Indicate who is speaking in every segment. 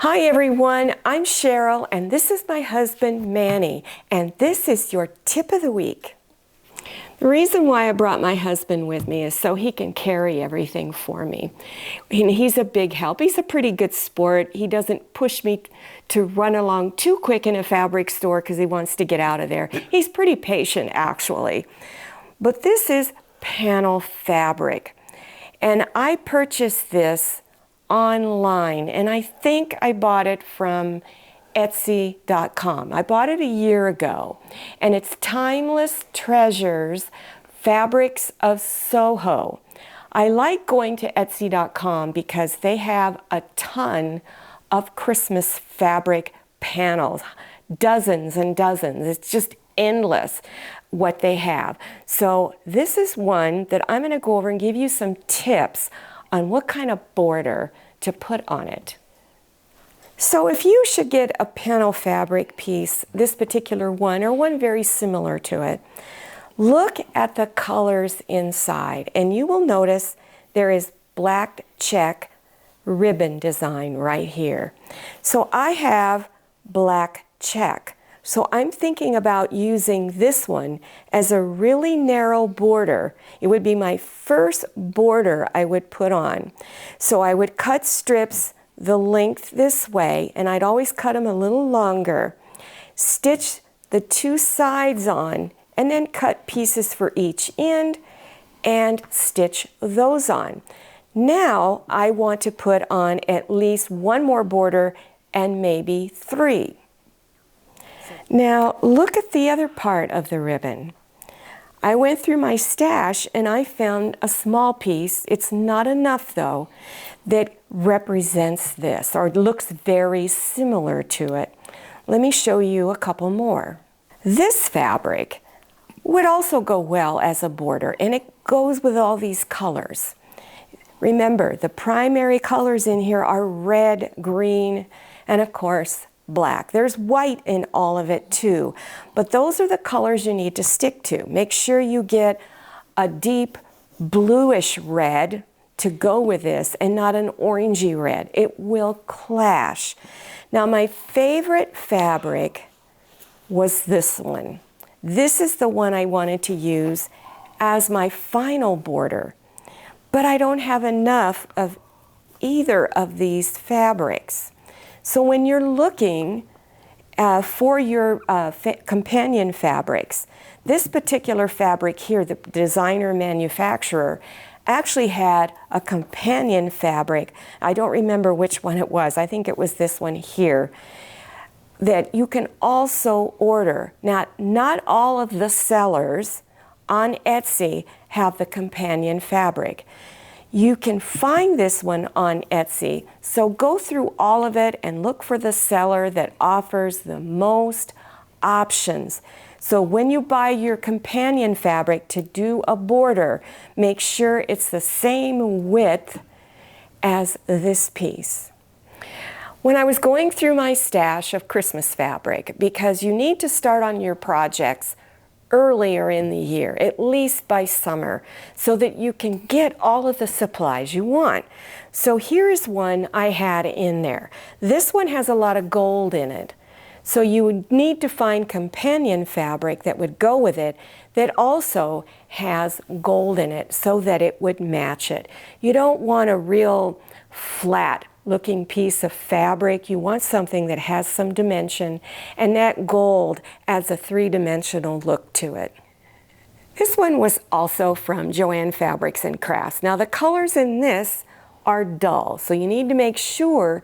Speaker 1: Hi everyone, I'm Cheryl and this is my husband Manny, and this is your tip of the week. The reason why I brought my husband with me is so he can carry everything for me. And he's a big help. He's a pretty good sport. He doesn't push me to run along too quick in a fabric store because he wants to get out of there. He's pretty patient actually. But this is panel fabric. And I purchased this online, and I think I bought it from Etsy.com. I bought it a year ago, and it's Timeless Treasures Fabrics of Soho. I like going to Etsy.com because they have a ton of Christmas fabric panels, dozens and dozens. It's just endless what they have. So this is one that I'm going to go over and give you some tips on what kind of border to put on it. So if you should get a panel fabric piece, this particular one or one very similar to it, look at the colors inside and you will notice there is black check ribbon design right here. So I have black check. So I'm thinking about using this one as a really narrow border. It would be my first border I would put on. So I would cut strips the length this way, and I'd always cut them a little longer, stitch the two sides on, and then cut pieces for each end and stitch those on. Now I want to put on at least one more border and maybe three. Now look at the other part of the ribbon. I went through my stash and I found a small piece, it's not enough though, that represents this or looks very similar to it. Let me show you a couple more. This fabric would also go well as a border, and it goes with all these colors. Remember, the primary colors in here are red, green, and of course black. There's white in all of it too, but those are the colors you need to stick to. Make sure you get a deep bluish red to go with this and not an orangey red. It will clash. Now my favorite fabric was this one. This is the one I wanted to use as my final border, but I don't have enough of either of these fabrics. So when you're looking for your companion fabrics, this particular fabric here, the designer manufacturer, actually had a companion fabric. I don't remember which one it was. I think it was this one here, that you can also order. Now, not all of the sellers on Etsy have the companion fabric. You can find this one on Etsy, so go through all of it and look for the seller that offers the most options. So when you buy your companion fabric to do a border, make sure it's the same width as this piece. When I was going through my stash of Christmas fabric, because you need to start on your projects earlier in the year, at least by summer, so that you can get all of the supplies you want. So here's one I had in there. This one has a lot of gold in it. So you would need to find companion fabric that would go with it that also has gold in it so that it would match it. You don't want a real flat looking piece of fabric. You want something that has some dimension, and that gold adds a three-dimensional look to it. This one was also from Joann Fabrics and Crafts. Now the colors in this are dull, so you need to make sure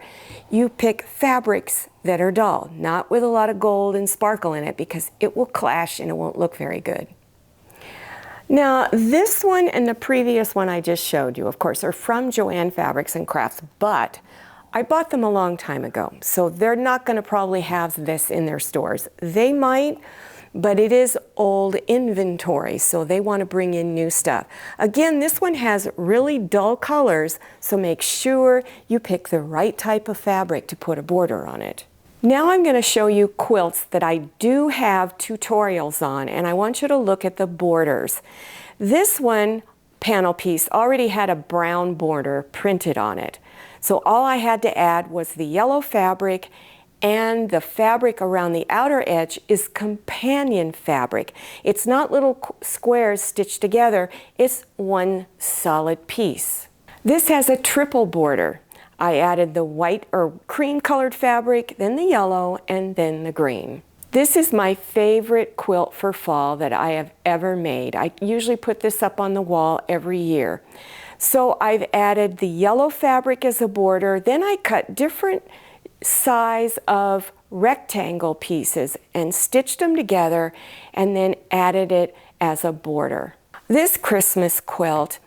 Speaker 1: you pick fabrics that are dull, not with a lot of gold and sparkle in it, because it will clash and it won't look very good. Now this one and the previous one I just showed you, of course, are from Joann Fabrics and Crafts, but I bought them a long time ago, so they're not going to probably have this in their stores. They might, but it is old inventory, so they want to bring in new stuff. Again, this one has really dull colors, so make sure you pick the right type of fabric to put a border on it. Now I'm going to show you quilts that I do have tutorials on, and I want you to look at the borders. This one panel piece already had a brown border printed on it. So all I had to add was the yellow fabric, and the fabric around the outer edge is companion fabric. It's not little squares stitched together, it's one solid piece. This has a triple border. I added the white or cream colored fabric, then the yellow, and then the green. This is my favorite quilt for fall that I have ever made. I usually put this up on the wall every year. So I've added the yellow fabric as a border, then I cut different size of rectangle pieces and stitched them together and then added it as a border. This Christmas quilt,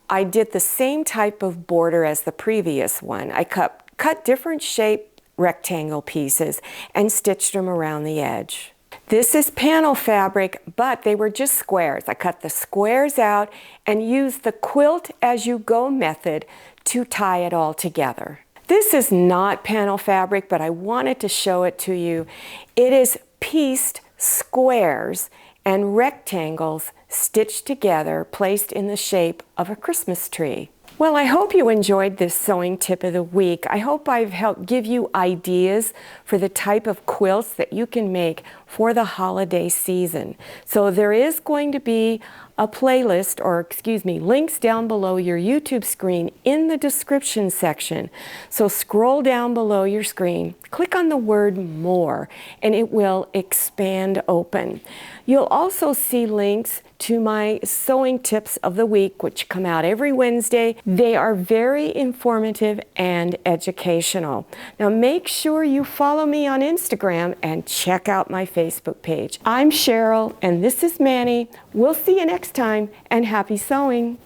Speaker 1: I did the same type of border as the previous one. I cut different shape rectangle pieces and stitched them around the edge. This is panel fabric, but they were just squares. I cut the squares out and used the quilt as you go method to tie it all together. This is not panel fabric, but I wanted to show it to you. It is pieced squares and rectangles stitched together, placed in the shape of a Christmas tree. Well, I hope you enjoyed this sewing tip of the week. I hope I've helped give you ideas for the type of quilts that you can make for the holiday season. So there is going to be a playlist, or excuse me, links down below your YouTube screen in the description section. So scroll down below your screen, click on the word more, and it will expand open. You'll also see links to my sewing tips of the week, which come out every Wednesday. They are very informative and educational. Now make sure you follow me on Instagram and check out my Facebook page. I'm Cheryl and this is Manny. We'll see you next time, and happy sewing.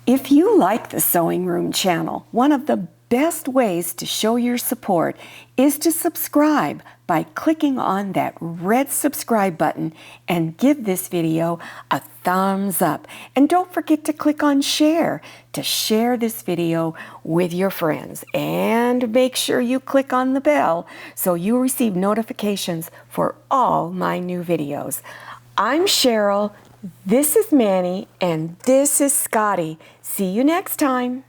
Speaker 1: If you like the Sewing Room channel, one of the best ways to show your support is to subscribe by clicking on that red subscribe button and give this video a thumbs up. And don't forget to click on share to share this video with your friends. And make sure you click on the bell so you receive notifications for all my new videos. I'm Cheryl, this is Manny, and this is Scotty. See you next time.